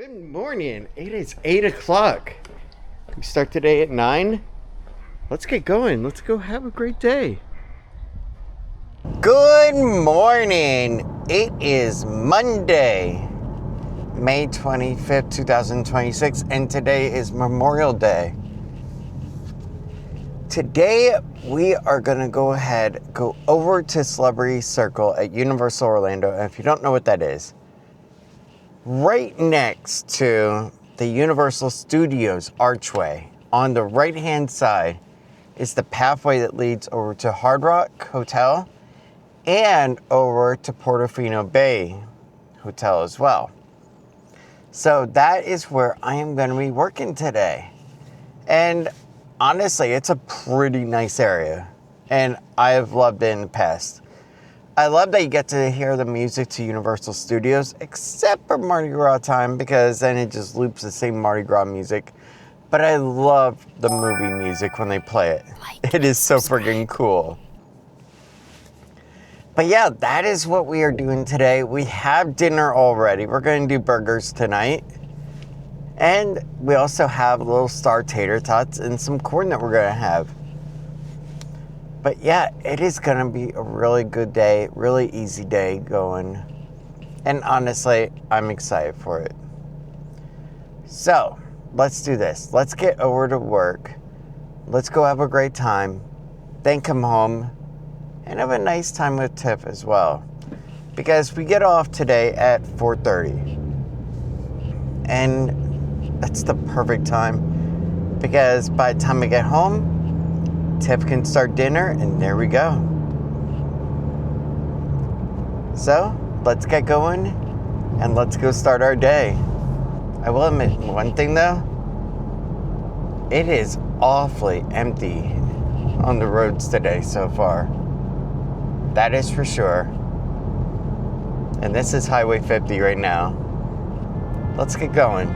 Good morning. It is 8 o'clock. We start today at 9. Let's get going. Let's go have a great day. Good morning. It is Monday, May 25th, 2026, and today is Memorial Day. Today, we are going to go over to Celebrity Circle at Universal Orlando. And if you don't know what that is, right next to the Universal Studios archway, on the right-hand side, is the pathway that leads over to Hard Rock Hotel and over to Portofino Bay Hotel as well. So that is where I am going to be working today. And honestly, it's a pretty nice area, and I have loved it in the past. I love that you get to hear the music to Universal Studios, except for Mardi Gras time, because then it just loops the same Mardi Gras music. But I love the movie music when they play it. It is so freaking cool. But yeah, that is what we are doing today. We have dinner already. We're going to do burgers tonight. And we also have little star tater tots and some corn that we're going to have. But yeah, it is going to be a really good day, really easy day going. And honestly, I'm excited for it. So, let's do this. Let's get over to work. Let's go have a great time. Then come home and have a nice time with Tiff as well. Because we get off today at 4:30. And that's the perfect time. Because by the time I get home, Tiff can start dinner, and there we go. So, let's get going, and let's go start our day. I will admit one thing though. It is awfully empty on the roads today so far. That is for sure. And this is Highway 50 right now. Let's get going.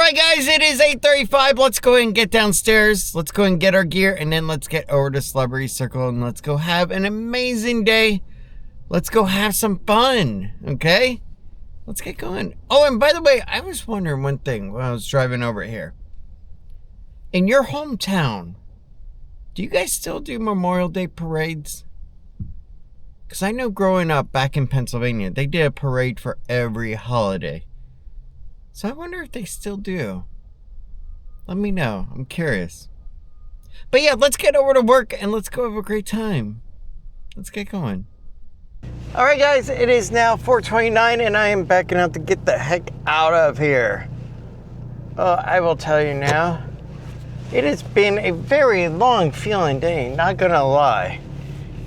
right, guys, it is 8:35. Let's go ahead and get downstairs. Let's go and get our gear, and then let's get over to Celebrity Circle, and let's go have an amazing day. Let's go have some fun, okay? Let's get going. Oh, and by the way, I was wondering one thing when I was driving over here. In your hometown, do you guys still do Memorial Day parades? Because I know growing up back in Pennsylvania, they did a parade for every holiday. So I wonder if they still do. Let me know. I'm curious. But yeah, let's get over to work and let's go have a great time. Let's get going. All right, guys, it is now 4:29 and I am backing out to get the heck out of here. I will tell you now, it has been a very long feeling day, not gonna lie.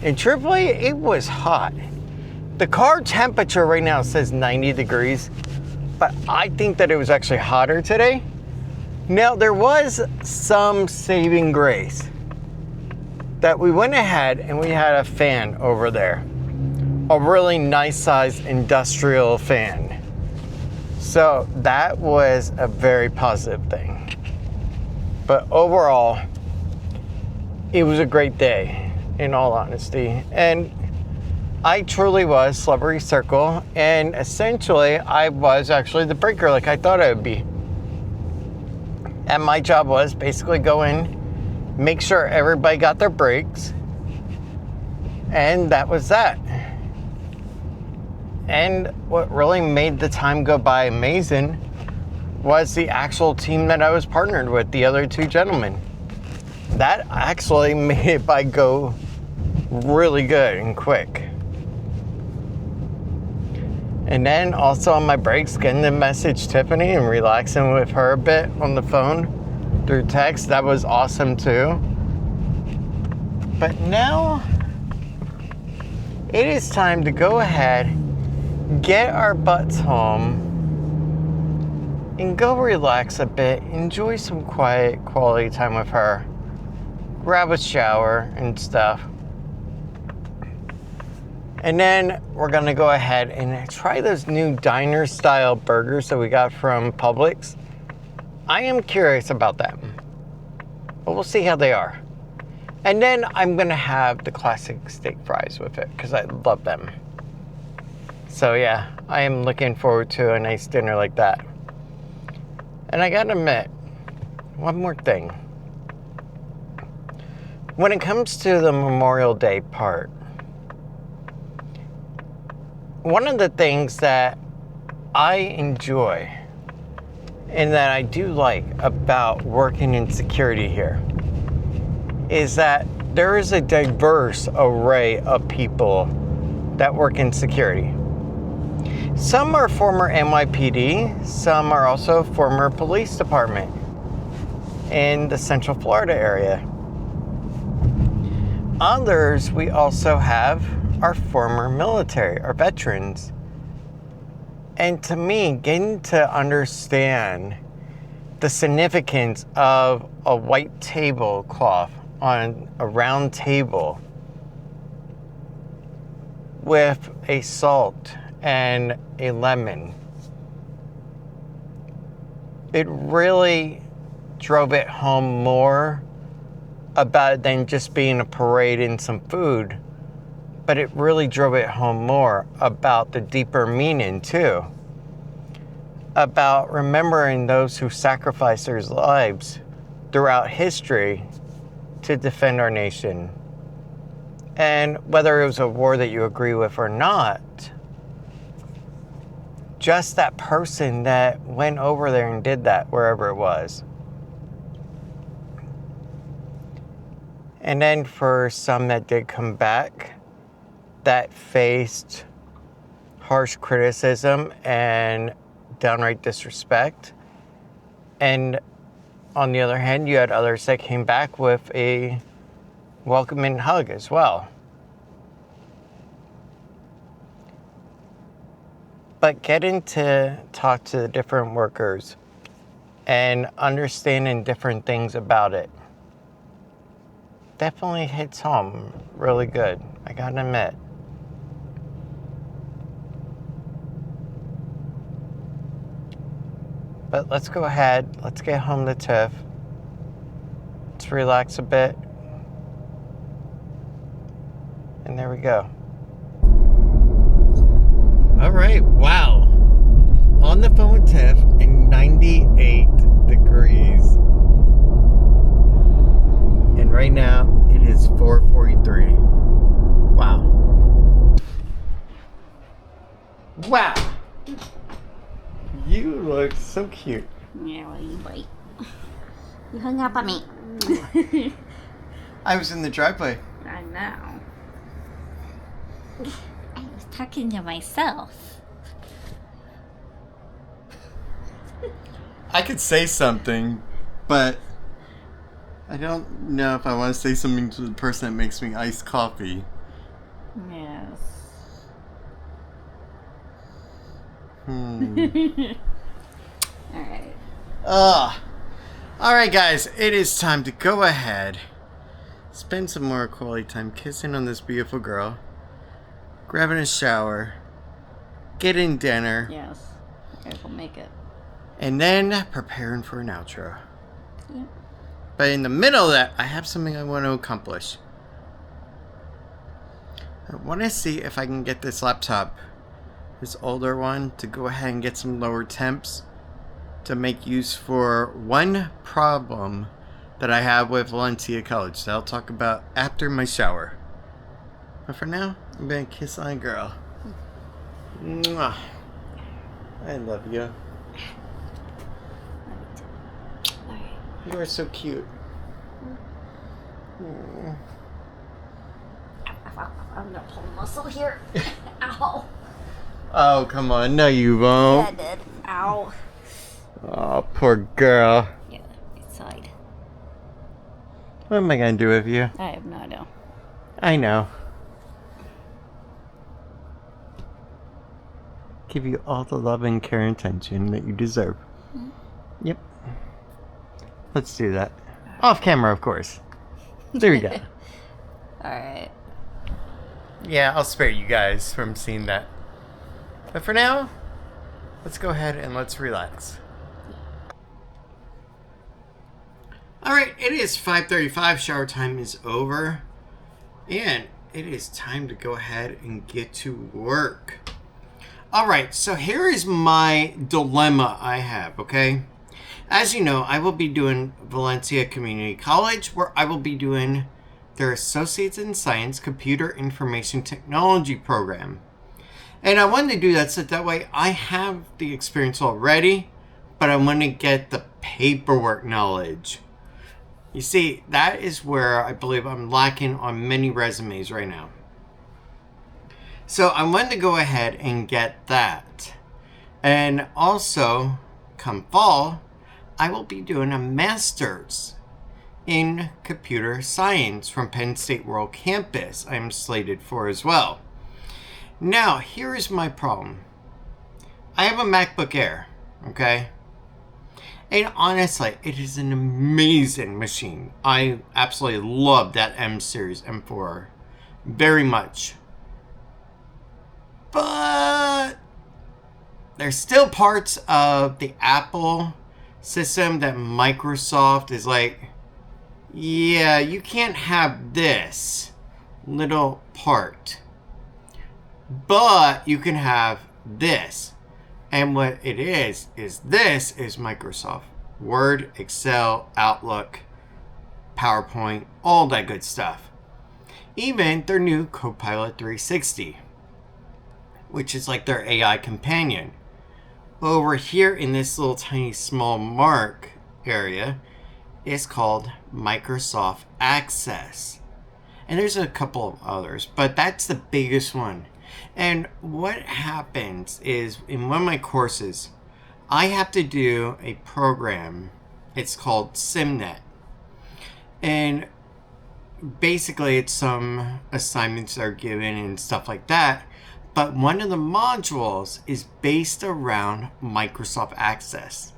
And truthfully, it was hot. The car temperature right now says 90 degrees, but I think that it was actually hotter today. Now, there was some saving grace that we went ahead and we had a fan over there. A really nice sized industrial fan. So that was a very positive thing. But overall, it was a great day, in all honesty. And I truly was Celebrity Circle, and essentially I was actually the breaker like I thought I would be. And my job was basically go in, make sure everybody got their breaks, and that was that. And what really made the time go by amazing was the actual team that I was partnered with, the other two gentlemen. That actually made it by go really good and quick. And then also on my breaks, getting to message Tiffany and relaxing with her a bit on the phone through text. That was awesome too. But now it is time to go ahead, get our butts home, and go relax a bit, enjoy some quiet, quality time with her, grab a shower and stuff. And then we're gonna go ahead and try those new diner style burgers that we got from Publix. I am curious about them, but we'll see how they are. And then I'm gonna have the classic steak fries with it because I love them. So yeah, I am looking forward to a nice dinner like that. And I gotta admit, one more thing. When it comes to the Memorial Day part, one of the things that I enjoy and that I do like about working in security here is that there is a diverse array of people that work in security. Some are former NYPD, some are also former police department in the Central Florida area. Others, we also have our former military, our veterans. And to me, getting to understand the significance of a white tablecloth on a round table with a salt and a lemon, it really drove it home more about it than just being a parade and some food. But it really drove it home more about the deeper meaning too. About remembering those who sacrificed their lives throughout history to defend our nation. And whether it was a war that you agree with or not, just that person that went over there and did that wherever it was. And then for some that did come back, that faced harsh criticism and downright disrespect. And on the other hand, you had others that came back with a welcoming hug as well. But getting to talk to the different workers and understanding different things about it definitely hits home really good, I gotta admit. But let's go ahead. Let's get home to Tiff. Let's relax a bit. And there we go. All right, wow. On the phone with Tiff and 98 degrees. And right now it is 4:43. Wow. Wow. You look so cute. Yeah, well, you bite. You hung up on me. I was in the driveway. I know. I was talking to myself. I could say something, but I don't know if I want to say something to the person that makes me iced coffee. Yes. Alright. Alright guys, it is time to go ahead, spend some more quality time kissing on this beautiful girl, grabbing a shower, getting dinner, Yes. I will make it. and then preparing for an outro. Yep. But in the middle of that, I have something I want to accomplish. I want to see if I can get this laptop, this older one, to go ahead and get some lower temps to make use for one problem that I have with Valencia College that I'll talk about after my shower. But for now, I'm going to kiss on a girl. Mwah. I love you. Alright. You are so cute. Mm. I'm gonna pull a muscle here. Ow. Oh, come on. No, you won't. Yeah, I did. Ow. Oh, poor girl. Yeah, right side. What am I going to do with you? I have no idea. I know. Give you all the love and care and attention that you deserve. Mm-hmm. Yep. Let's do that. Off camera, of course. There we go. Alright. Yeah, I'll spare you guys from seeing that. But for now, let's go ahead and let's relax. Alright, it is 5:35. Shower time is over. And it is time to go ahead and get to work. Alright, so here is my dilemma I have, okay? As you know, I will be doing Valencia Community College, where I will be doing their Associates in Science Computer Information Technology program. And I wanted to do that so that way I have the experience already, but I want to get the paperwork knowledge. You see, that is where I believe I'm lacking on many resumes right now. So I wanted to go ahead and get that. And also, come fall, I will be doing a master's in computer science from Penn State World Campus. I'm slated for as well. Now, here is my problem. I have a MacBook Air, okay? And honestly, it is an amazing machine. I absolutely love that M series M4 very much. But there's still parts of the Apple system that Microsoft is like, yeah, you can't have this little part, but you can have this. And what it is this is Microsoft Word, Excel, Outlook, PowerPoint, all that good stuff. Even their new Copilot 360, which is like their AI companion. Over here in this little tiny small mark area is called Microsoft Access. And there's a couple of others, but that's the biggest one. And what happens is in one of my courses, I have to do a program. It's called SimNet. And basically it's some assignments that are given and stuff like that. But one of the modules is based around Microsoft Access.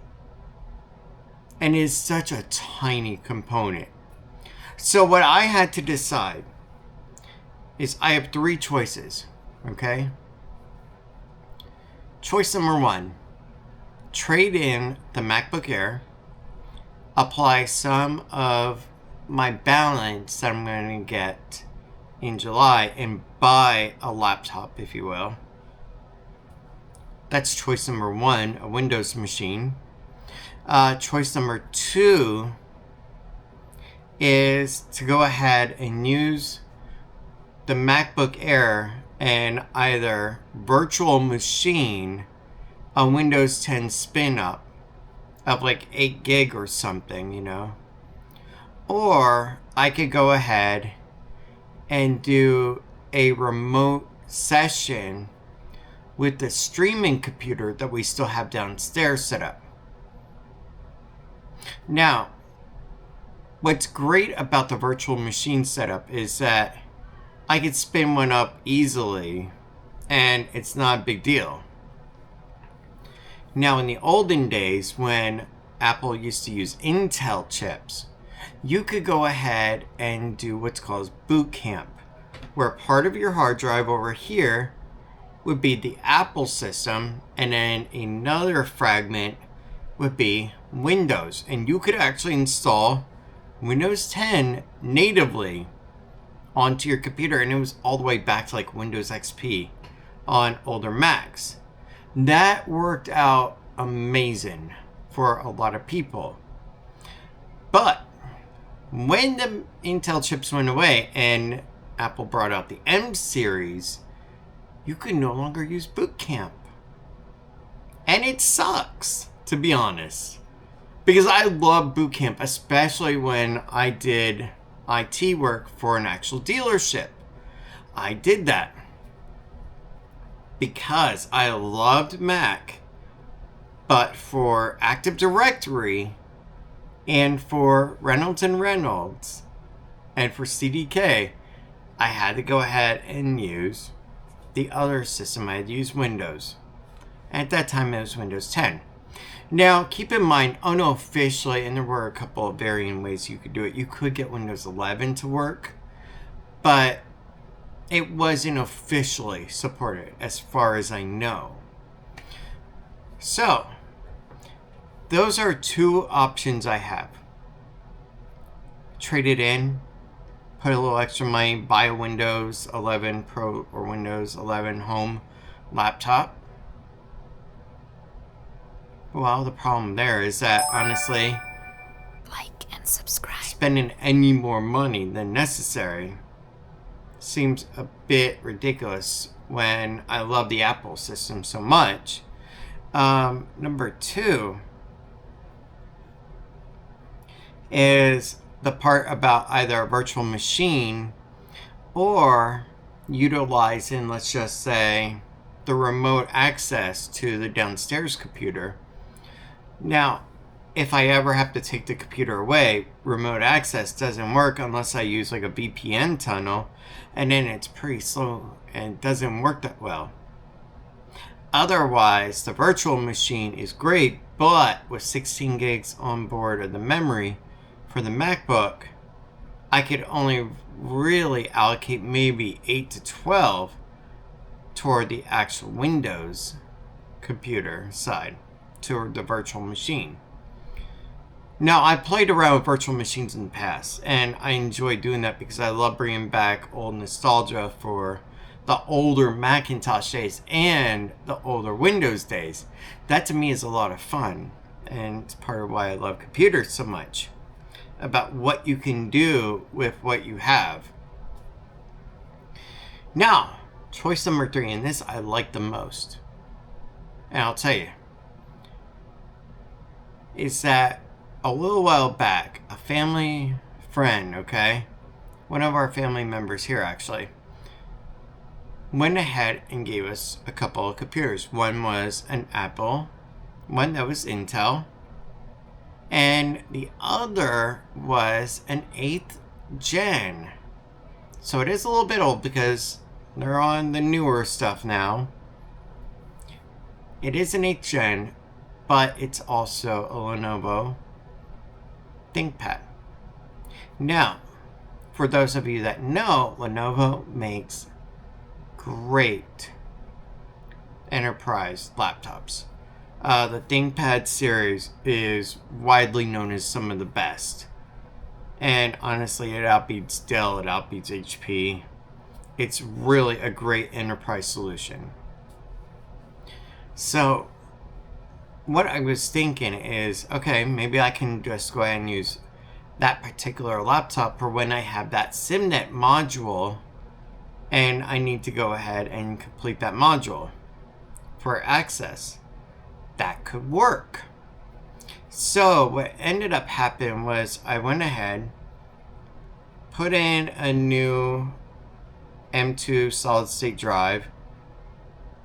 And is such a tiny component. So what I had to decide is I have three choices. Okay? Choice number one. trade in the MacBook Air, apply some of my balance that I'm going to get in July, and buy a laptop, if you will. That's choice number 1, a Windows machine. Choice number 2 is to go ahead and use the MacBook Air and either virtual machine a Windows 10 spin up of like 8 gig or something, you know. Or I could go ahead and do a remote session with the streaming computer that we still have downstairs set up. Now, what's great about the virtual machine setup is that I could spin one up easily and it's not a big deal. Now, in the olden days when Apple used to use Intel chips, you could go ahead and do what's called boot camp, where part of your hard drive over here would be the Apple system, and then another fragment would be Windows. And you could actually install Windows 10 natively onto your computer, and it was all the way back to like Windows XP on older Macs. That worked out amazing for a lot of people. But when the Intel chips went away and Apple brought out the M series, you could no longer use Boot Camp. And it sucks, to be honest. Because I love Boot Camp, especially when I did IT work for an actual dealership. I did that because I loved Mac, but for Active Directory and for Reynolds and Reynolds and for CDK, I had to go ahead and use the other system. I had to use Windows. At that time, it was Windows 10. Now, keep in mind, unofficially, and there were a couple of varying ways you could do it, you could get Windows 11 to work, but it wasn't officially supported as far as I know. So, those are 2 options I have. Trade it in, put a little extra money, buy a Windows 11 Pro or Windows 11 Home laptop. Well, the problem there is that, honestly, Like and subscribe. spending any more money than necessary seems a bit ridiculous when I love the Apple system so much. Number 2 is the part about either a virtual machine or utilizing, let's just say, the remote access to the downstairs computer. Now, if I ever have to take the computer away, remote access doesn't work unless I use like a VPN tunnel, and then it's pretty slow and doesn't work that well. Otherwise, the virtual machine is great, but with 16 gigs on board of the memory for the MacBook, I could only really allocate maybe 8 to 12 toward the actual Windows computer side, toward the virtual machine. Now, I played around with virtual machines in the past, and I enjoy doing that because I love bringing back old nostalgia for the older Macintosh days and the older Windows days. That to me is a lot of fun, and it's part of why I love computers so much, about what you can do with what you have. Now, choice number 3, and this I like the most, and I'll tell you, is that a little while back, a family friend, okay, one of our family members here actually, went ahead and gave us a couple of computers. One was an Apple, one that was Intel, and the other was an 8th gen. So it is a little bit old because they're on the newer stuff now. It is an 8th gen, but it's also a Lenovo ThinkPad. Now, for those of you that know, Lenovo makes great enterprise laptops. The ThinkPad series is widely known as some of the best. And honestly, it outbeats Dell, it outbeats HP. It's really a great enterprise solution. So, what I was thinking is, okay, maybe I can just go ahead and use that particular laptop for when I have that SIMnet module and I need to go ahead and complete that module for access. That could work. So what ended up happening was I went ahead, put in a new M2 solid state drive,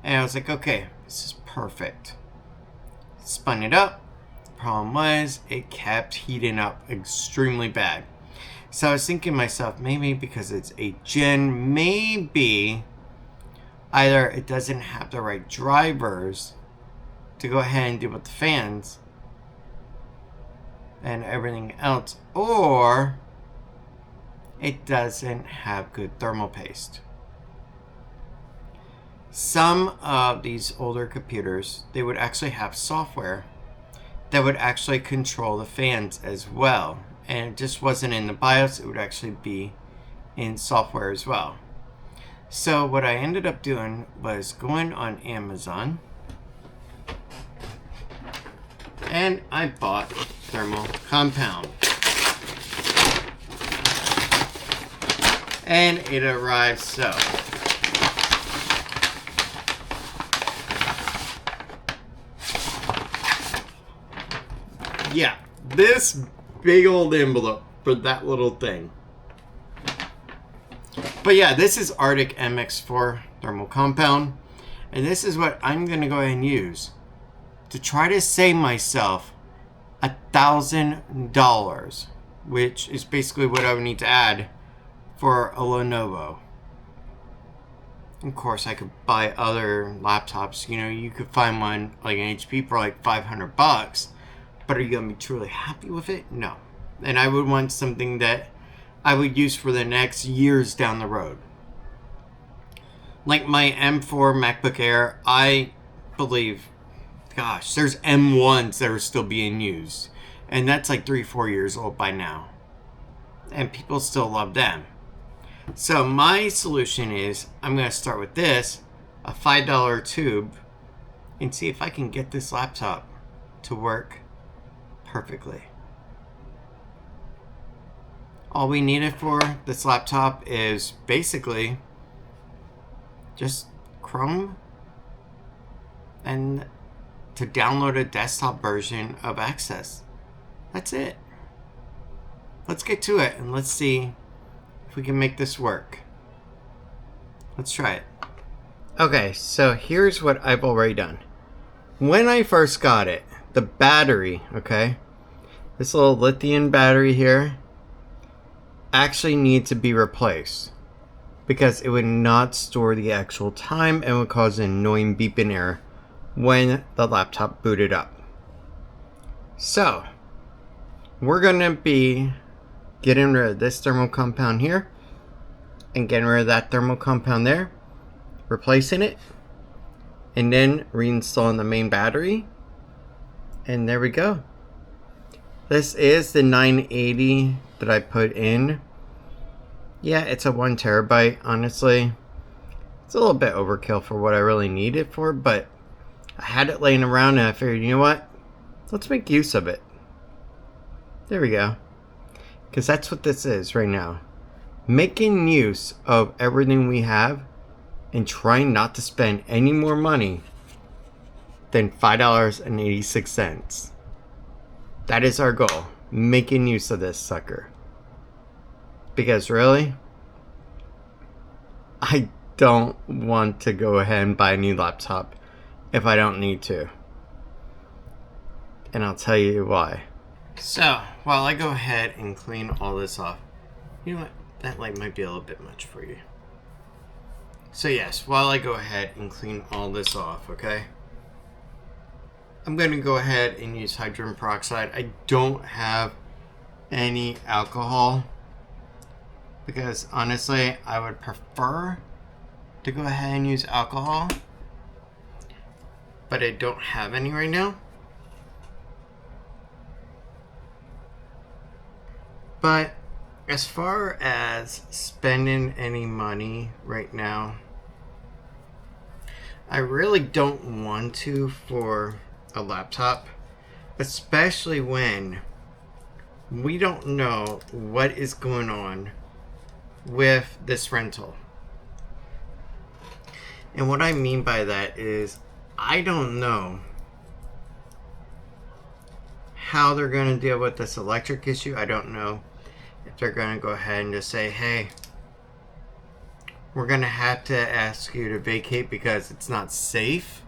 and I was like, okay, this is perfect. Spun it up. Problem was, it kept heating up extremely bad. So I was thinking to myself, maybe because it's 8th gen, maybe either it doesn't have the right drivers to go ahead and deal with the fans and everything else, or it doesn't have good thermal paste. Some of these older computers, they would actually have software that would actually control the fans as well. And it just wasn't in the BIOS, it would actually be in software as well. So what I ended up doing was going on Amazon and I bought thermal compound. And it arrived so. Yeah, this big old envelope for that little thing. But yeah, this is Arctic MX4 thermal compound. And this is what I'm going to go ahead and use to try to save myself $1,000, which is basically what I would need to add for a Lenovo. Of course, I could buy other laptops. You know, you could find one like an HP for like $500, but are you going to be truly happy with it? No. And I would want something that I would use for the next years down the road. Like my M4 MacBook Air, I believe, gosh, there's M1s that are still being used. And that's like 3-4 years old by now. And people still love them. So my solution is, I'm going to start with this, a $5 tube, and see if I can get this laptop to work perfectly. All we needed for this laptop is basically just Chrome and to download a desktop version of Access. That's it. Let's get to it and let's see if we can make this work. Let's try it. Okay, so here's what I've already done. When I first got it, the battery, okay, this little lithium battery here actually needs to be replaced because it would not store the actual time and would cause an annoying beeping error when the laptop booted up. So we're gonna be getting rid of this thermal compound here and getting rid of that thermal compound there, replacing it, and then reinstalling the main battery. And there we go. This is the 980 that I put in. Yeah, it's a 1 terabyte. Honestly, it's a little bit overkill for what I really need it for, but I had it laying around and I figured, you know what? Let's make use of it. There we go. Because that's what this is right now. Making use of everything we have and trying not to spend any more money than $5.86. That is our goal. Making use of this sucker. Because really, I don't want to go ahead and buy a new laptop if I don't need to. And I'll tell you why. So, while I go ahead and clean all this off, you know what? That light might be a little bit much for you. So yes, while I go ahead and clean all this off, okay? I'm going to go ahead and use hydrogen peroxide. I don't have any alcohol because honestly, I would prefer to go ahead and use alcohol. but I don't have any right now. But as far as spending any money right now, I really don't want to for a laptop, especially when we don't know what is going on with this rental. And what I mean by that is I don't know how they're going to deal with this electric issue. I don't know if they're going to go ahead and just say, hey, we're going to have to ask you to vacate because it's not safe.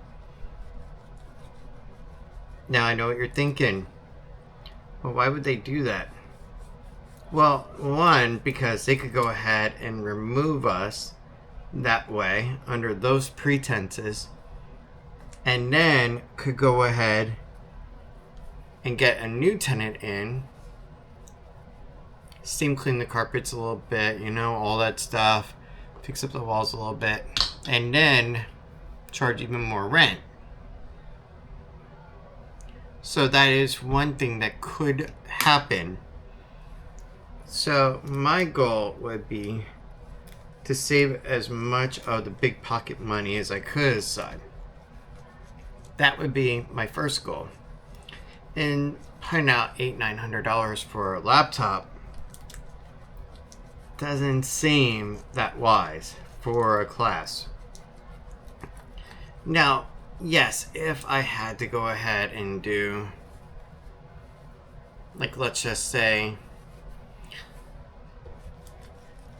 Now I know what you're thinking. Well, why would they do that? Well, one, because they could go ahead and remove us that way under those pretenses, and then could go ahead and get a new tenant in, steam clean the carpets a little bit, you know, all that stuff, fix up the walls a little bit, and then charge even more rent. So that is one thing that could happen. So my goal would be to save as much of the big pocket money as I could aside. That would be my first goal. And putting out $800-900 for a laptop doesn't seem that wise for a class. Now, yes, if I had to go ahead and do, like, let's just say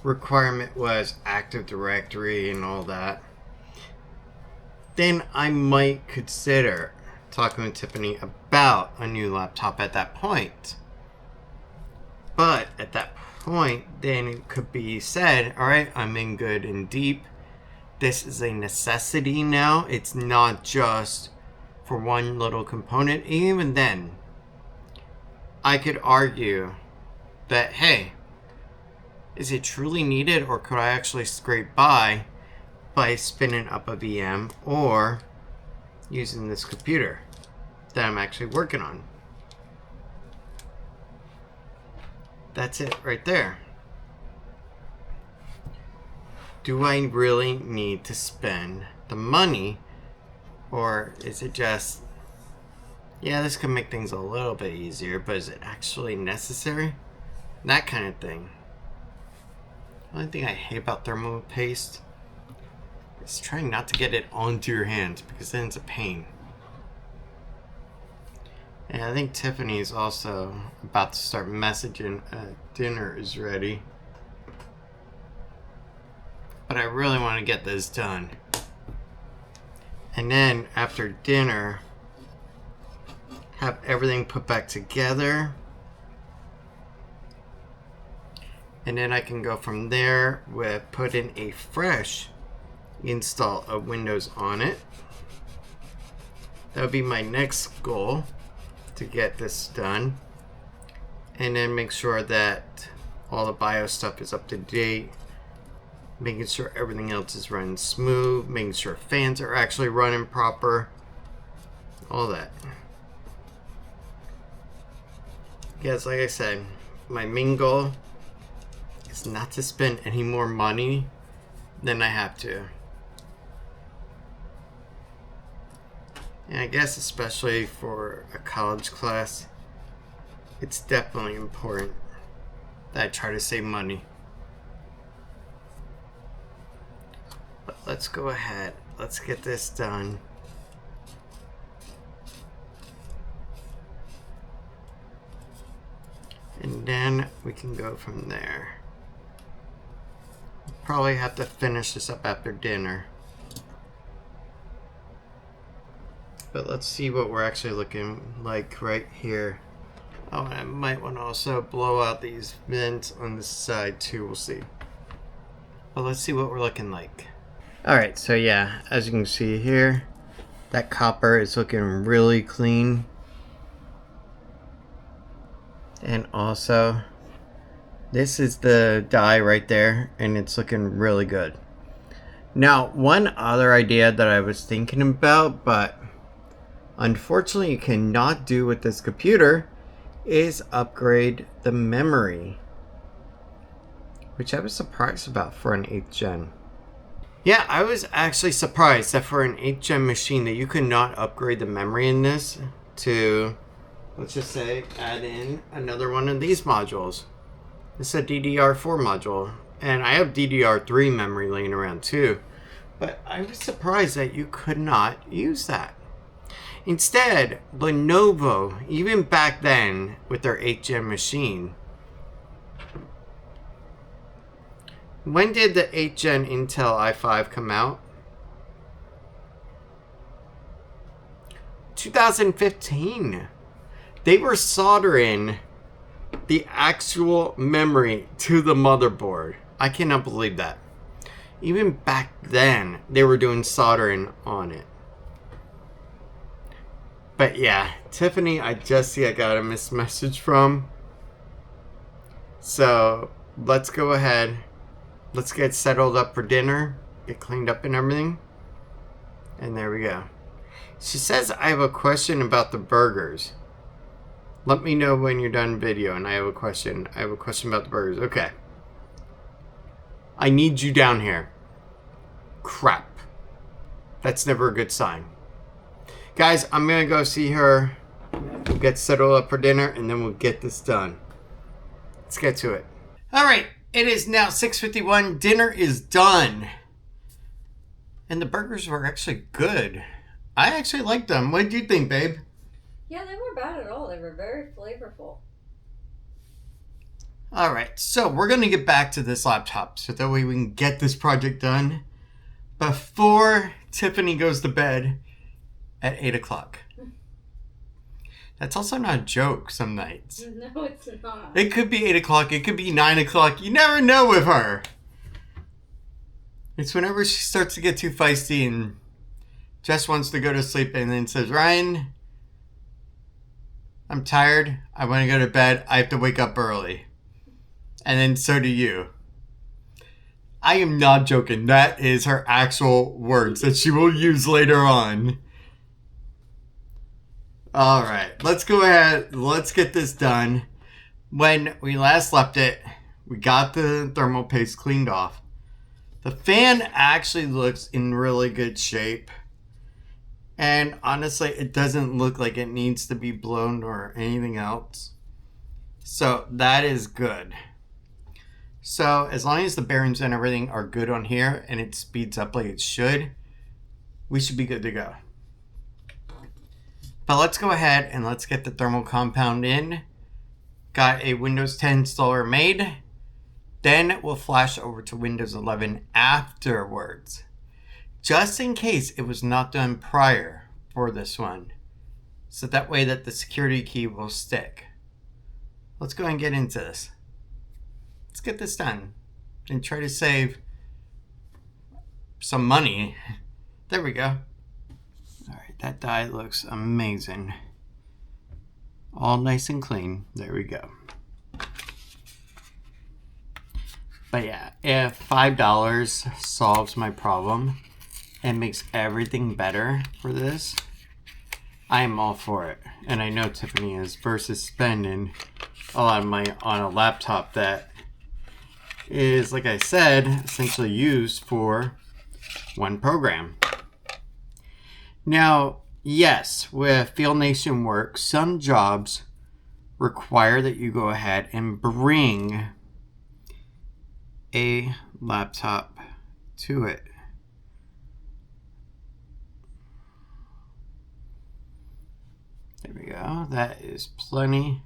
requirement was Active Directory and all that, then I might consider talking with Tiffany about a new laptop at that point. But at that point, then it could be said, all right, I'm in good and deep. This is a necessity now. It's not just for one little component. Even then, I could argue that, hey, is it truly needed, or could I actually scrape by spinning up a VM or using this computer that I'm actually working on? That's it right there. Do I really need to spend the money, or is it just, yeah, this could make things a little bit easier, but is it actually necessary? That kind of thing. The only thing I hate about thermal paste is trying not to get it onto your hands, because then it's a pain. And I think Tiffany's also about to start messaging dinner is ready. But I really want to get this done. And then after dinner, have everything put back together. And then I can go from there with putting a fresh install of Windows on it. That would be my next goal, to get this done. And then make sure that all the BIOS stuff is up to date. Making sure everything else is running smooth. Making sure fans are actually running proper. All that. Yes, like I said, my main goal is not to spend any more money than I have to. And I guess especially for a college class, it's definitely important that I try to save money. But let's go ahead. Let's get this done. And then we can go from there. Probably have to finish this up after dinner. But let's see what we're actually looking like right here. Oh, and I might want to also blow out these vents on the side too. We'll see. But let's see what we're looking like. Alright, so yeah, as you can see here, that copper is looking really clean. And also, this is the die right there, and it's looking really good. Now, one other idea that I was thinking about, but Unfortunately, you cannot do with this computer is upgrade the memory, which I was surprised about for an 8th gen. Yeah, I was actually surprised that for an 8th gen machine that you could not upgrade the memory in this to, let's just say, add in another one of these modules. It's a DDR4 module, and I have DDR3 memory laying around too, but I was surprised that you could not use that. Instead, Lenovo, even back then with their 8th gen machine, when did the 8th gen Intel i5 come out? 2015. They were soldering the actual memory to the motherboard. I cannot believe that. Even back then, they were doing soldering on it. But yeah, Tiffany, I just see I got a missed message from. So let's go ahead. Let's get settled up for dinner. Get cleaned up and everything. And there we go. She says, I have a question about the burgers. Let me know when you're done video. And I have a question. I have a question about the burgers. Okay. I need you down here. Crap. That's never a good sign. Guys, I'm going to go see her. We'll get settled up for dinner. And then we'll get this done. Let's get to it. All right. It is now 6:51. Dinner is done. And the burgers were actually good. I actually liked them. What did you think, babe? Yeah, they weren't bad at all. They were very flavorful. All right, so we're going to get back to this laptop so that way we can get this project done before Tiffany goes to bed at 8 o'clock. That's also not a joke some nights. No, it's not. It could be 8 o'clock. It could be 9 o'clock. You never know with her. It's whenever she starts to get too feisty and just wants to go to sleep and then says, Ryan, I'm tired. I want to go to bed. I have to wake up early. And then so do you. I am not joking. That is her actual words that she will use later on. All right, let's go ahead. Let's get this done. When we last left it, we got the thermal paste cleaned off. The fan actually looks in really good shape. And honestly, it doesn't look like it needs to be blown or anything else. So that is good. So as long as the bearings and everything are good on here and it speeds up like it should, we should be good to go. But let's go ahead and let's get the thermal compound in. Got a Windows 10 installer made. Then we'll flash over to Windows 11 afterwards. Just in case it was not done prior for this one. So that way that the security key will stick. Let's go and get into this. Let's get this done. And try to save some money. There we go. Alright, that die looks amazing. All nice and clean. There we go. But yeah, if $5 solves my problem and makes everything better for this, I am all for it. And I know Tiffany is, versus spending a lot of money on a laptop that is, like I said, essentially used for one program. Now, yes, with Field Nation work, some jobs require that you go ahead and bring a laptop to it. There we go. That is plenty.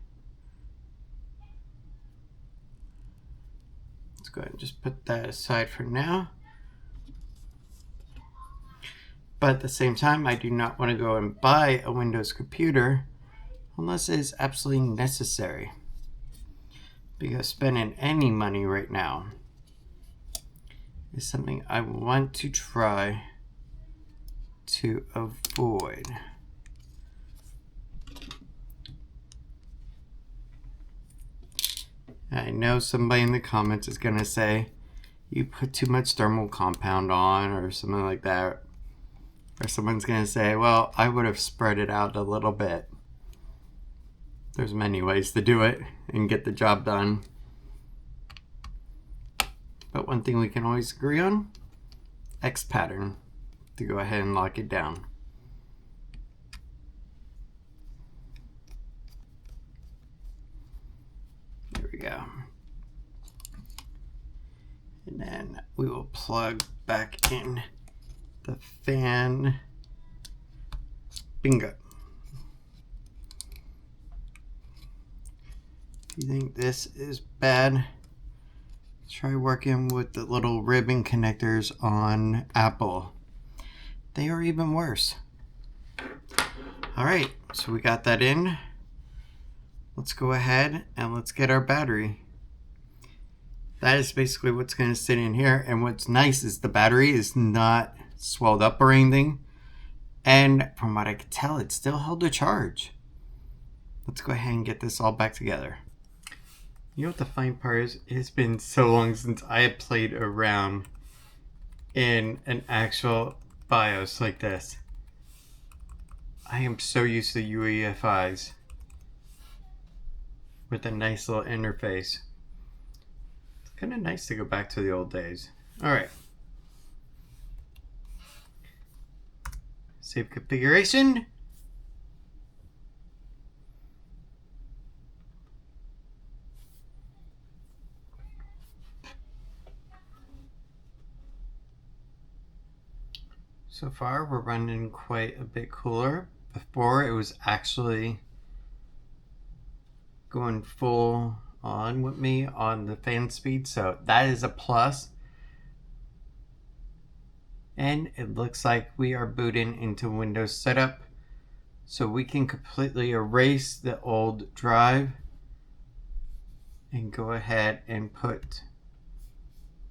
Let's go ahead and just put that aside for now. But at the same time, I do not want to go and buy a Windows computer unless it is absolutely necessary. Because spending any money right now is something I want to try to avoid. I know somebody in the comments is going to say, you put too much thermal compound on or something like that. Or someone's going to say, well, I would have spread it out a little bit. There's many ways to do it and get the job done. But one thing we can always agree on, X pattern, to go ahead and lock it down. There we go. And then we will plug back in the fan. Bingo. If you think this is bad, try working with the little ribbon connectors on Apple. They are even worse. All right, so we got that in. Let's go ahead and let's get our battery. That is basically what's going to sit in here. And what's nice is the battery is not swelled up or anything. And from what I could tell, it still held a charge. Let's go ahead and get this all back together. You know what the fine part is? It's been so long since I have played around in an actual BIOS like this. I am so used to UEFIs with a nice little interface. It's kind of nice to go back to the old days. All right. Save configuration. So far, we're running quite a bit cooler. Before, it was actually going full on with me on the fan speed, so that is a plus. And it looks like we are booting into Windows setup, so we can completely erase the old drive and go ahead and put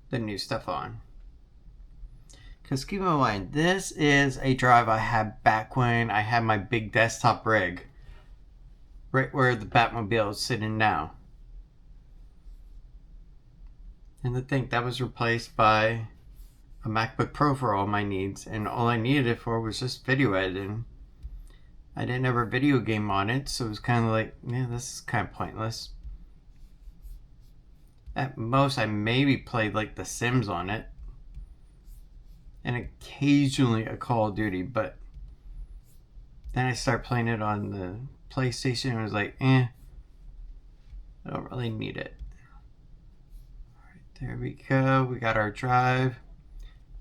the new stuff on. Because keep in mind, this is a drive I had back when I had my big desktop rig. Right where the Batmobile is sitting now. And to think that was replaced by a MacBook Pro for all my needs. And all I needed it for was just video editing. I didn't have a video game on it, so it was kind of like, yeah, this is kind of pointless. At most, I maybe played like The Sims on it. And occasionally a Call of Duty, but then I started playing it on the PlayStation and I was like, I don't really need it. All right, there we go. We got our drive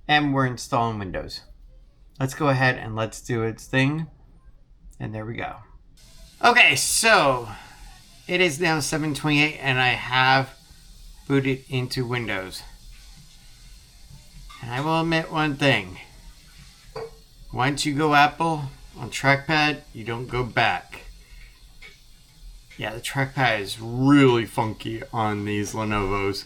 and we're installing Windows. Let's go ahead and let's do its thing. And there we go. Okay, so it is now 7:28 and I have booted into Windows. And I will admit one thing. Once you go Apple on trackpad, you don't go back. Yeah, the trackpad is really funky on these Lenovo's.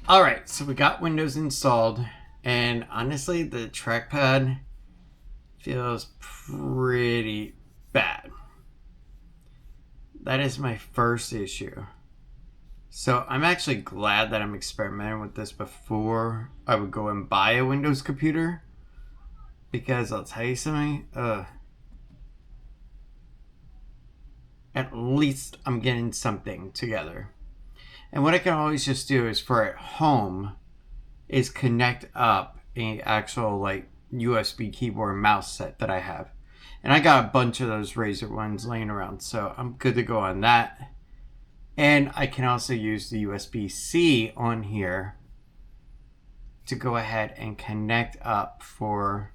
Alright, so we got Windows installed. And honestly, the trackpad feels pretty bad. That is my first issue. So I'm actually glad that I'm experimenting with this before I would go and buy a Windows computer. Because I'll tell you something, at least I'm getting something together. And what I can always just do is for at home is connect up an actual like USB keyboard and mouse set that I have. And I got a bunch of those Razer ones laying around, so I'm good to go on that. And I can also use the USB-C on here to go ahead and connect up for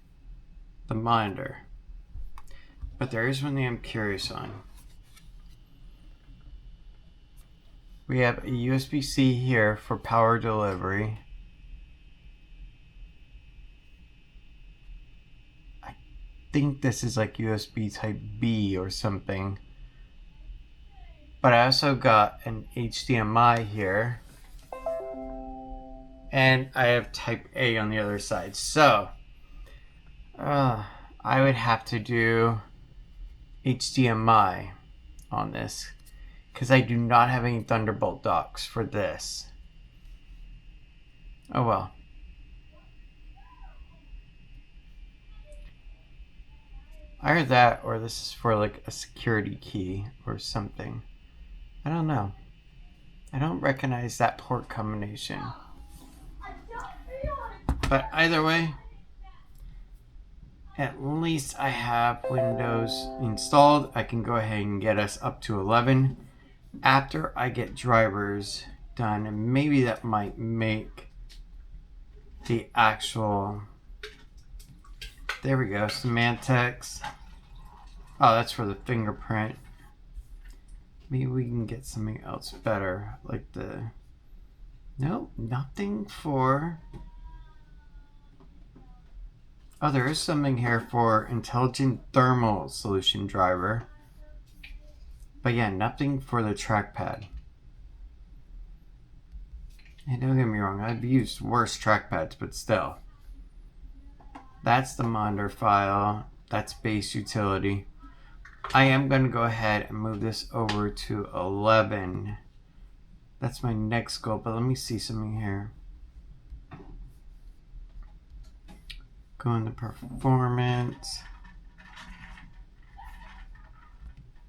the monitor. But there is one thing I'm curious on. We have a USB-C here for power delivery. I think this is like USB type B or something. But I also got an HDMI here. And I have type A on the other side. So, I would have to do HDMI on this. Because I do not have any Thunderbolt docks for this. Oh well. Either that or this is for like a security key or something. I don't know. I don't recognize that port combination. But either way, at least I have Windows installed. I can go ahead and get us up to 11 after I get drivers done, and maybe that might make the actual, there we go, semantics. Oh, that's for the fingerprint. Maybe we can get something else better, like the, nope, nothing for, oh, there is something here for intelligent thermal solution driver. But yeah, nothing for the trackpad. And don't get me wrong, I've used worse trackpads, but still. That's the monitor file. That's base utility. I am going to go ahead and move this over to 11. That's my next goal, but let me see something here. Go into performance.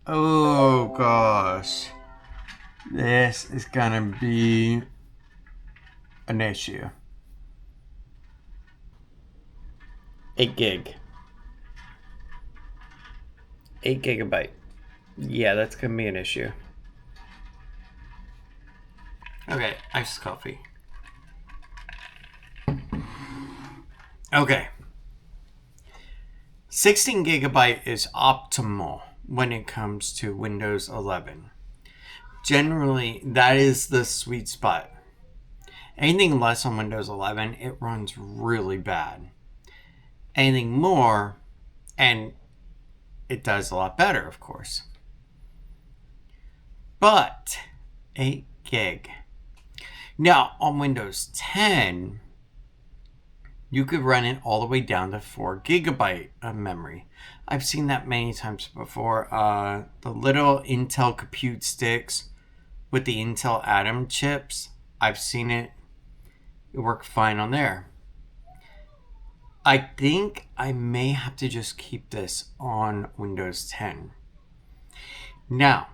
Oh gosh. This is gonna be an issue. 8 gig. 8 gigabyte. Yeah, that's gonna be an issue. Okay, iced coffee. Okay. 16 gigabyte is optimal when it comes to Windows 11. Generally, that is the sweet spot. Anything less on Windows 11, it runs really bad. Anything more, and it does a lot better, of course. But 8 gig. Now, on Windows 10, you could run it all the way down to 4 gigabyte of memory. I've seen that many times before. The little Intel compute sticks with the Intel Atom chips, I've seen it. It worked fine on there. I think I may have to just keep this on Windows 10. Now,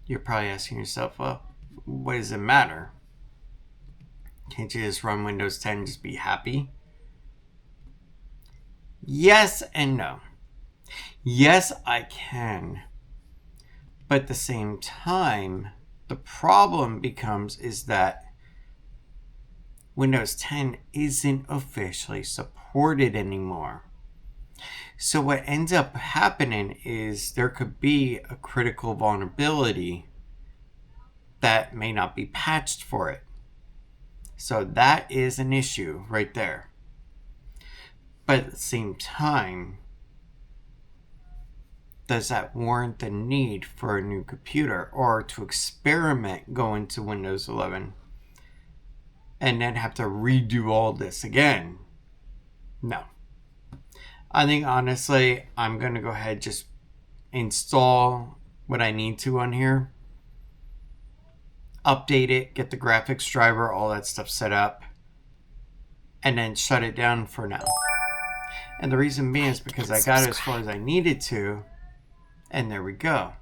you're probably asking yourself, well, what does it matter? Can't you just run Windows 10 and just be happy? Yes and no. Yes, I can. But at the same time, the problem is that Windows 10 isn't officially supported anymore. So what ends up happening is there could be a critical vulnerability that may not be patched for it. So that is an issue right there. But at the same time, does that warrant the need for a new computer or to experiment going to Windows 11 and then have to redo all this again? No. I think honestly, I'm going to go ahead and just install what I need to on here, update it, get the graphics driver, all that stuff set up, and then shut it down for now. And the reason being is because I got it as far as I needed to, and there we go.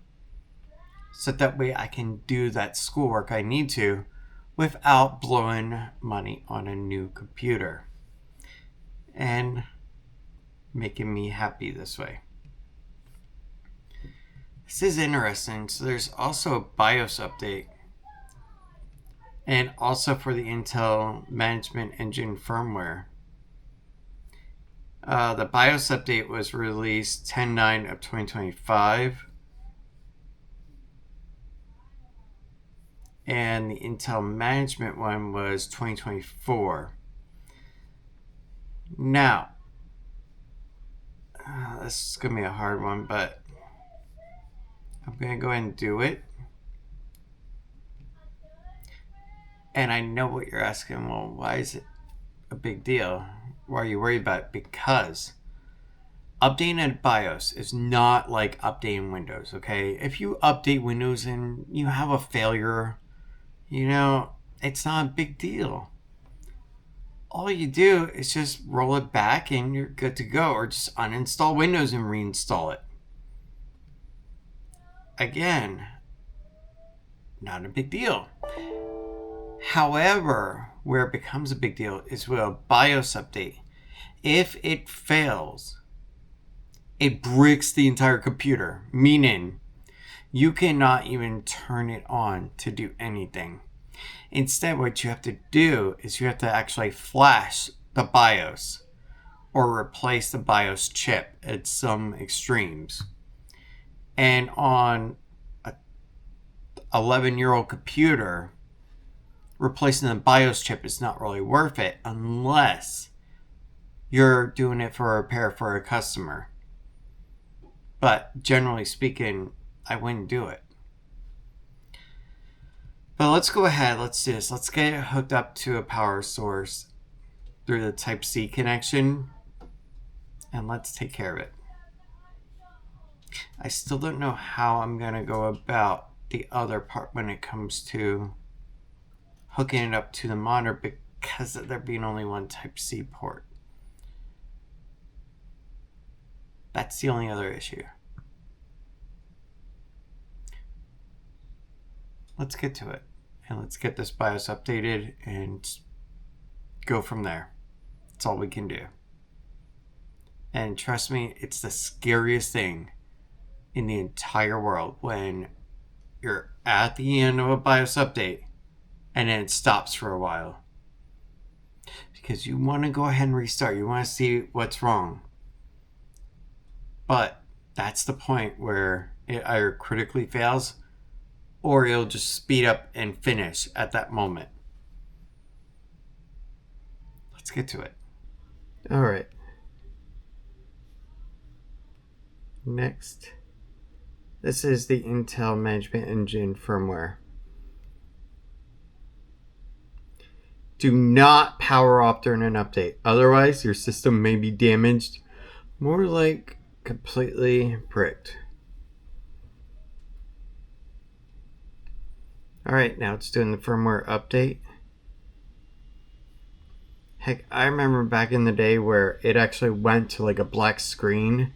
So that way I can do that schoolwork I need to without blowing money on a new computer. And making me happy this way. This is interesting. So there's also a BIOS update. And also for the Intel Management Engine firmware. The BIOS update was released 10/9 of 2025. And the Intel Management one was 2024. Now, this is going to be a hard one, but I'm going to go ahead and do it. And I know what you're asking. Well, why is it a big deal? Why are you worried about it? Because updating a BIOS is not like updating Windows, okay? If you update Windows and you have a failure, it's not a big deal. all you do is just roll it back and you're good to go, or just uninstall Windows and reinstall it. Again, not a big deal. However, where it becomes a big deal is with a BIOS update. If it fails, it bricks the entire computer, meaning you cannot even turn it on to do anything. Instead, what you have to do is you have to actually flash the BIOS or replace the BIOS chip at some extremes. And on a 11-year-old computer, replacing the BIOS chip is not really worth it unless you're doing it for a repair for a customer. But generally speaking, I wouldn't do it. But let's go ahead, let's do this. Let's get it hooked up to a power source through the Type-C connection, and let's take care of it. I still don't know how I'm going to go about the other part when it comes to hooking it up to the monitor because of there being only one Type-C port. That's the only other issue. Let's get to it. And let's get this BIOS updated and go from there. That's all we can do. And trust me, it's the scariest thing in the entire world when you're at the end of a BIOS update and then it stops for a while. Because you want to go ahead and restart. You want to see what's wrong. But that's the point where it either critically fails or it'll just speed up and finish at that moment. Let's get to it. All right. Next, this is the Intel Management Engine firmware. Do not power off during an update. Otherwise, your system may be damaged, more like completely bricked. Alright, now it's doing the firmware update. Heck, I remember back in the day where it actually went to like a black screen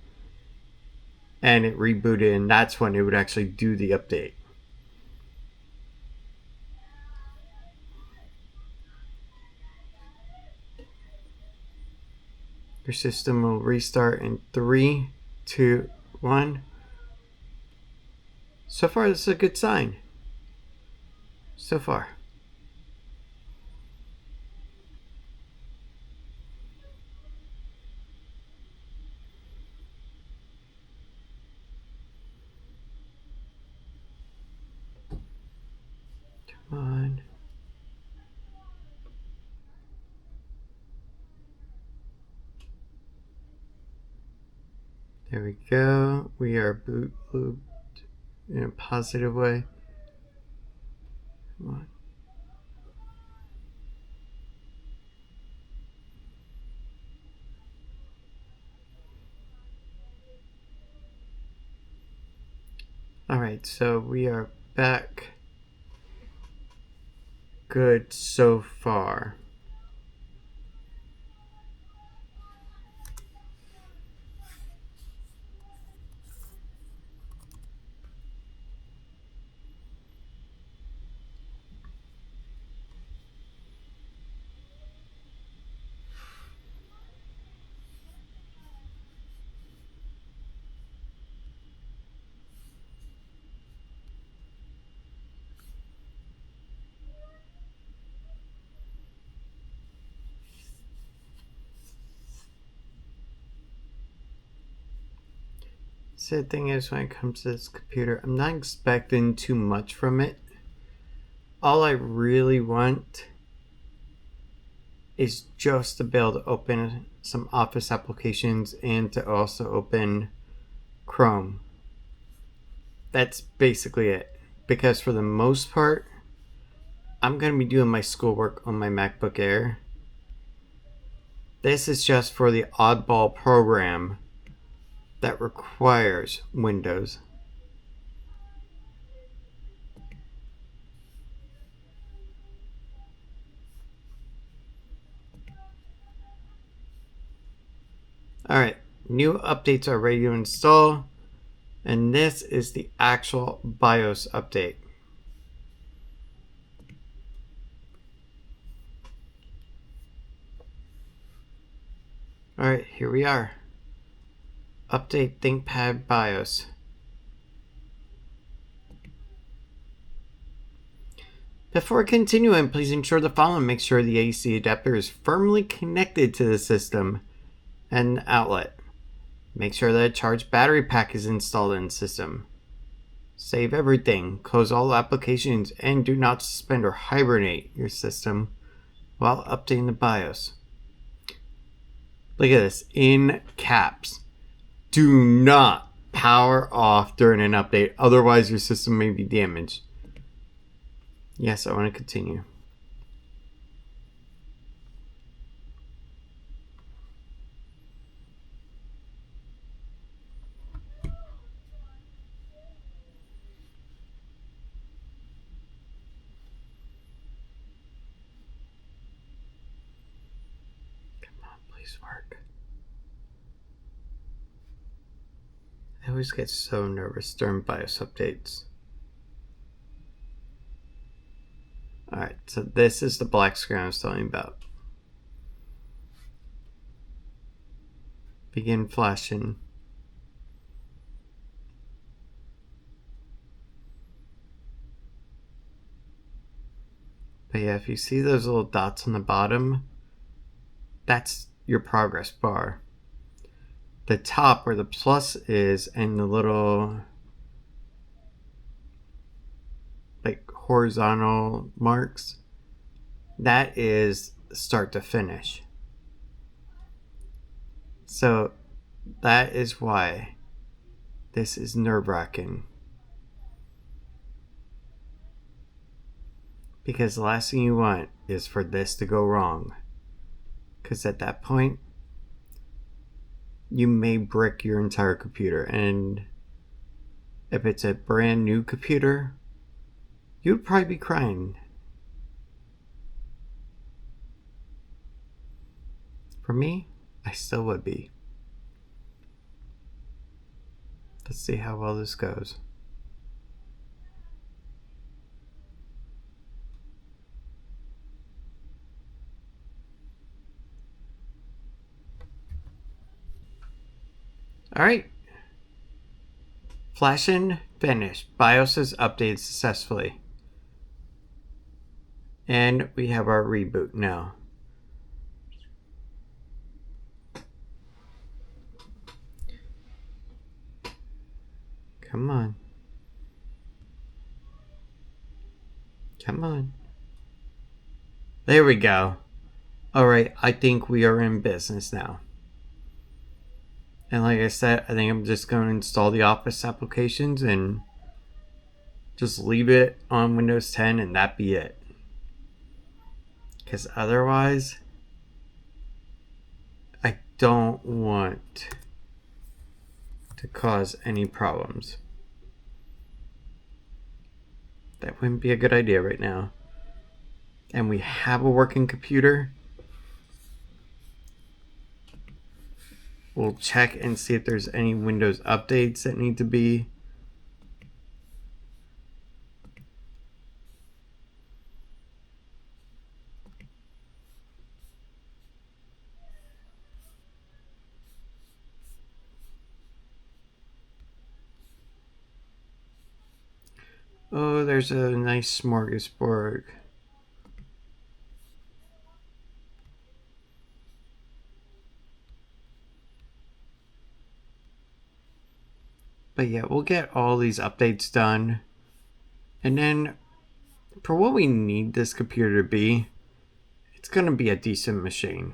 and it rebooted, and that's when it would actually do the update. Your system will restart in 3, 2, 1. So far, this is a good sign. So far. Come on. There we go. We are boot looped in a positive way. Come on. Alright, so we are back. Good so far. Sad thing is, when it comes to this computer, I'm not expecting too much from it. All I really want is just to be able to open some Office applications and to also open Chrome. That's basically it. Because for the most part, I'm going to be doing my schoolwork on my MacBook Air. This is just for the oddball program that requires Windows. Alright, new updates are ready to install. And this is the actual BIOS update. Alright, here we are. Update ThinkPad BIOS. Before continuing, please ensure the following. Make sure the AC adapter is firmly connected to the system and the outlet. Make sure that a charged battery pack is installed in the system. Save everything, close all applications, and do not suspend or hibernate your system while updating the BIOS. Look at this, in caps. Do not power off during an update, otherwise your system may be damaged. Yes, I want to continue. Come on, please work. I always get so nervous during BIOS updates. Alright, so this is the black screen I was telling you about. Begin flashing. But yeah, if you see those little dots on the bottom, that's your progress bar. The top where the plus is and the little like horizontal marks, that is start to finish. So that is why this is nerve-wracking. Because the last thing you want is for this to go wrong. Because at that point, you may brick your entire computer. And if it's a brand new computer, you'd probably be crying. For me, I still would be. Let's see how well this goes. Alright. Flashing finished. BIOS is updated successfully. And we have our reboot now. Come on. Come on. There we go. Alright, I think we are in business now. And like I said, I think I'm just going to install the Office applications and just leave it on Windows 10 and that be it. Because otherwise, I don't want to cause any problems. That wouldn't be a good idea right now. And we have a working computer. We'll check and see if there's any Windows updates that need to be. Oh, there's a nice smorgasbord. But yeah, we'll get all these updates done. And then, for what we need this computer to be, it's going to be a decent machine.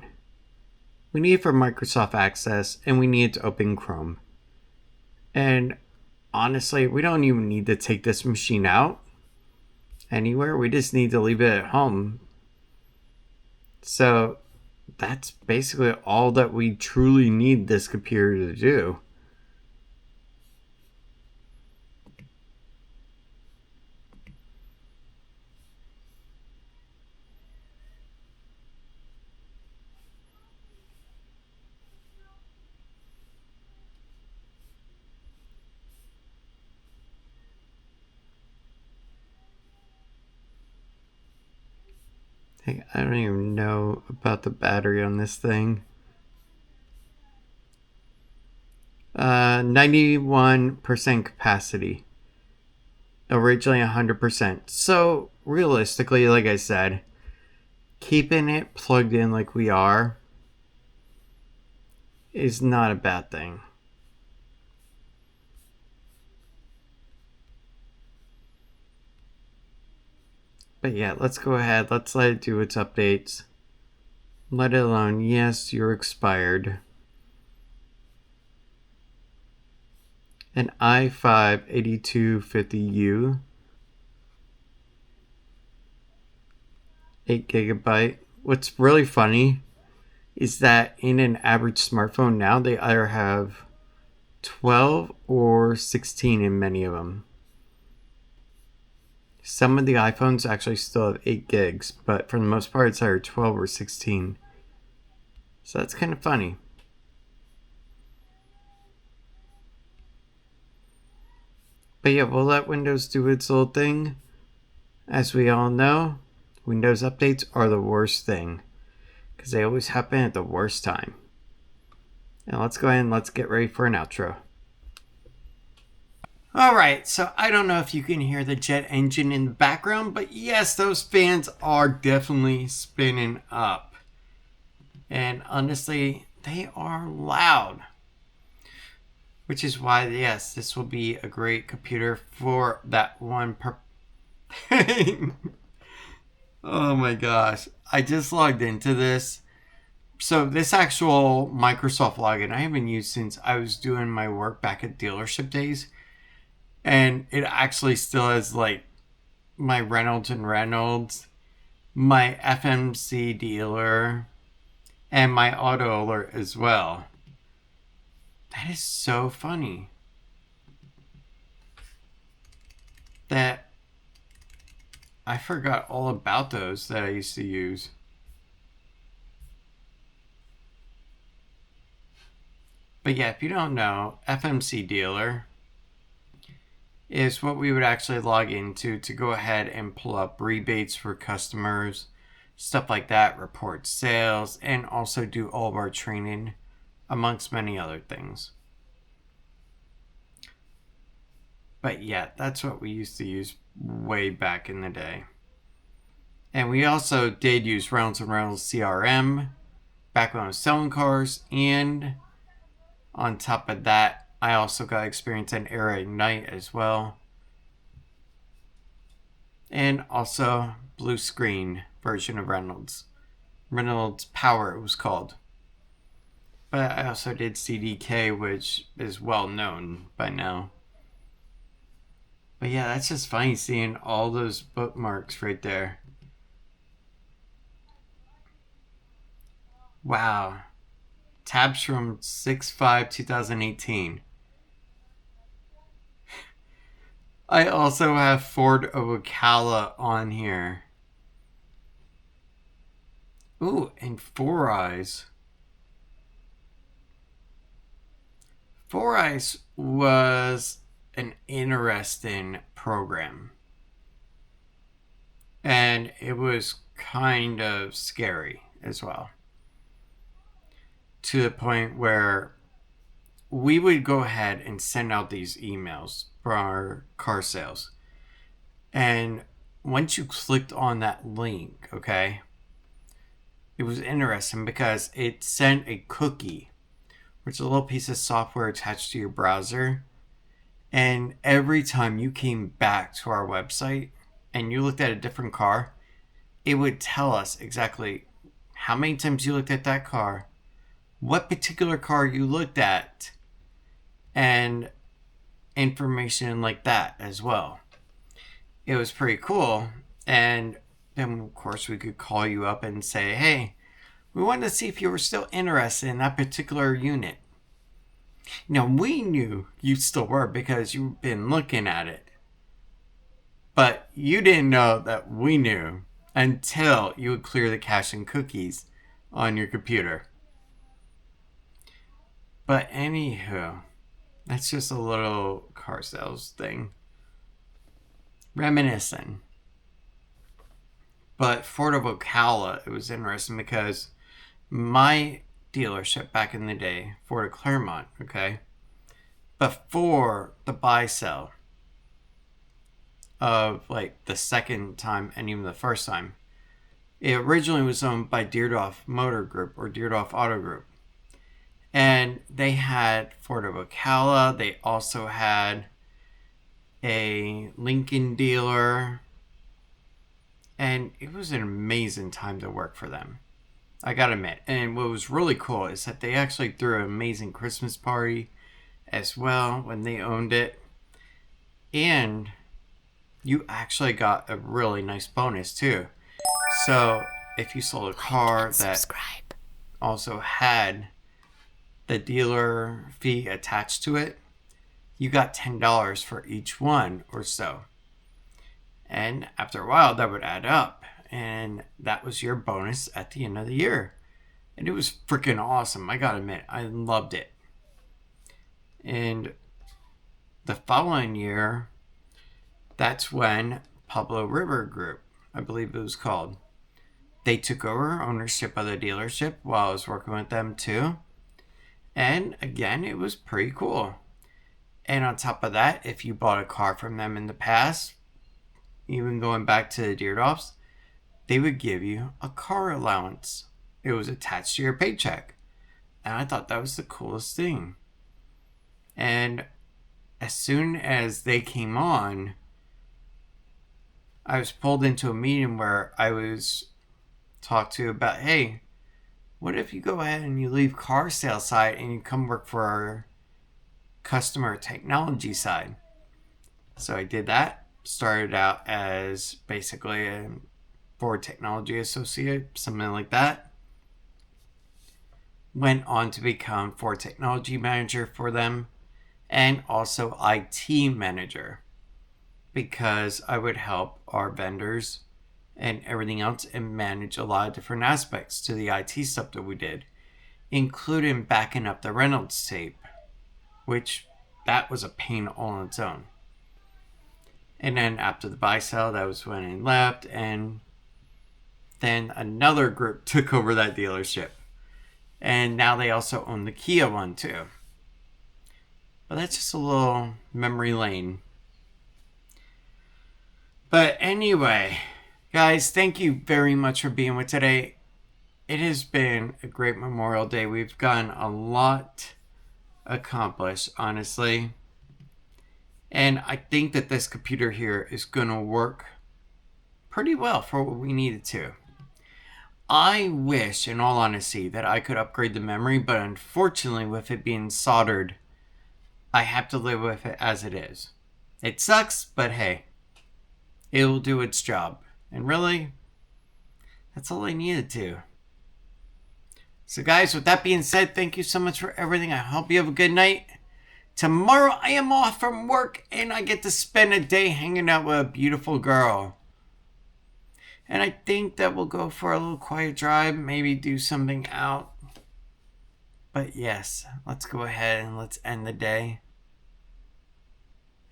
We need it for Microsoft Access, and we need it to open Chrome. And honestly, we don't even need to take this machine out anywhere. We just need to leave it at home. So that's basically all that we truly need this computer to do. Hey, I don't even know about the battery on this thing. 91% capacity. Originally 100%. So, realistically, like I said, keeping it plugged in like we are is not a bad thing. But yeah, let's go ahead. Let's let it do its updates. Let it alone. Yes, you're expired. An i5-8250U. 8GB. What's really funny is that in an average smartphone now, they either have 12 or 16 in many of them. Some of the iPhones actually still have 8 gigs, but for the most part, it's either 12 or 16. So that's kind of funny. But yeah, we'll let Windows do its little thing. As we all know, Windows updates are the worst thing, because they always happen at the worst time. Now let's go ahead and let's get ready for an outro. Alright, so I don't know if you can hear the jet engine in the background, but yes, those fans are definitely spinning up. And honestly, they are loud. Which is why, yes, this will be a great computer for that one Oh my gosh. I just logged into this. So this actual Microsoft login I haven't used since I was doing my work back at dealership days. And it actually still has like my Reynolds and Reynolds, my FMC dealer, and my auto alert as well. That is so funny. That I forgot all about those that I used to use. But yeah, if you don't know, FMC dealer is what we would actually log into to go ahead and pull up rebates for customers, stuff like that, report sales, and also do all of our training, amongst many other things. But yeah, that's what we used to use way back in the day. And we also did use Reynolds and Reynolds CRM back when I was selling cars, and on top of that, I also got experience in Era Ignite as well. And also Blue Screen version of Reynolds. Reynolds Power it was called. But I also did CDK, which is well known by now. But yeah, that's just funny seeing all those bookmarks right there. Wow. Tabs from 6/5/2018. I also have Ford of Ocala on here. Ooh, and Four Eyes. Four Eyes was an interesting program. And it was kind of scary as well. To the point where we would go ahead and send out these emails for our car sales. And once you clicked on that link, okay, it was interesting because it sent a cookie, which is a little piece of software attached to your browser. And every time you came back to our website and you looked at a different car, it would tell us exactly how many times you looked at that car, what particular car you looked at, and information like that as well. It was pretty cool. And then, of course, we could call you up and say, hey, we wanted to see if you were still interested in that particular unit. Now, we knew you still were because you've been looking at it. But you didn't know that we knew until you would clear the cache and cookies on your computer. But anywho, that's just a little car sales thing. Reminiscing. But Ford of Ocala, it was interesting because my dealership back in the day, Ford of Claremont, okay, before the buy-sell of like the second time and even the first time, it originally was owned by Deerdorf Motor Group or Deerdorf Auto Group. And they had Ford of Ocala. They also had a Lincoln dealer. And it was an amazing time to work for them, I gotta admit. And what was really cool is that they actually threw an amazing Christmas party as well when they owned it. And you actually got a really nice bonus too. So if you sold a car that also had the dealer fee attached to it, you got $10 for each one or so. And after a while, that would add up. And that was your bonus at the end of the year. And it was freaking awesome. I gotta admit, I loved it. And the following year, that's when Pablo River Group, I believe it was called, they took over ownership of the dealership while I was working with them too. And again, it was pretty cool. And on top of that, if you bought a car from them in the past, even going back to the Deerdorfs, they would give you a car allowance. It was attached to your paycheck. And I thought that was the coolest thing. And as soon as they came on, I was pulled into a meeting where I was talked to about, hey, what if you go ahead and you leave car sales side and you come work for our customer technology side? So I did that. Started out as basically a Ford Technology Associate, something like that. Went on to become Ford Technology Manager for them and also IT Manager, because I would help our vendors and everything else and manage a lot of different aspects to the IT stuff that we did, including backing up the Reynolds tape, which that was a pain all on its own. And then after the buy-sell, that was when I left, and then another group took over that dealership. And now they also own the Kia one too. But that's just a little memory lane. But anyway, guys, thank you very much for being with today. It has been a great Memorial Day. We've gotten a lot accomplished, honestly. And I think that this computer here is going to work pretty well for what we need it to. I wish, in all honesty, that I could upgrade the memory, but unfortunately, with it being soldered, I have to live with it as it is. It sucks, but hey, it will do its job. And really, that's all I needed to. So guys, with that being said, thank you so much for everything. I hope you have a good night. Tomorrow I am off from work and I get to spend a day hanging out with a beautiful girl. And I think that we'll go for a little quiet drive, maybe do something out. But yes, let's go ahead and let's end the day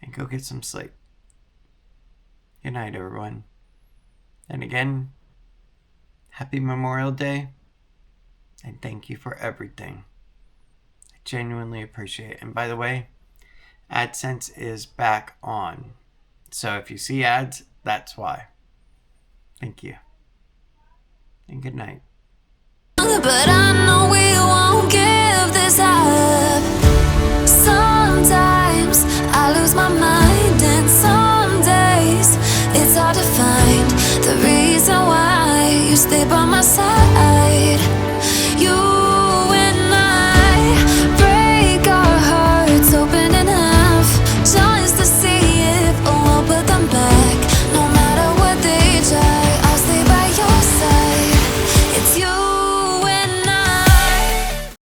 and go get some sleep. Good night, everyone. And again, happy Memorial Day, and thank you for everything. I genuinely appreciate it. And by the way, AdSense is back on. So if you see ads, that's why. Thank you. And good night. But I know we won't give this up. Sometimes I lose my mind, and some days it's hard to find the reason why you stay by my side.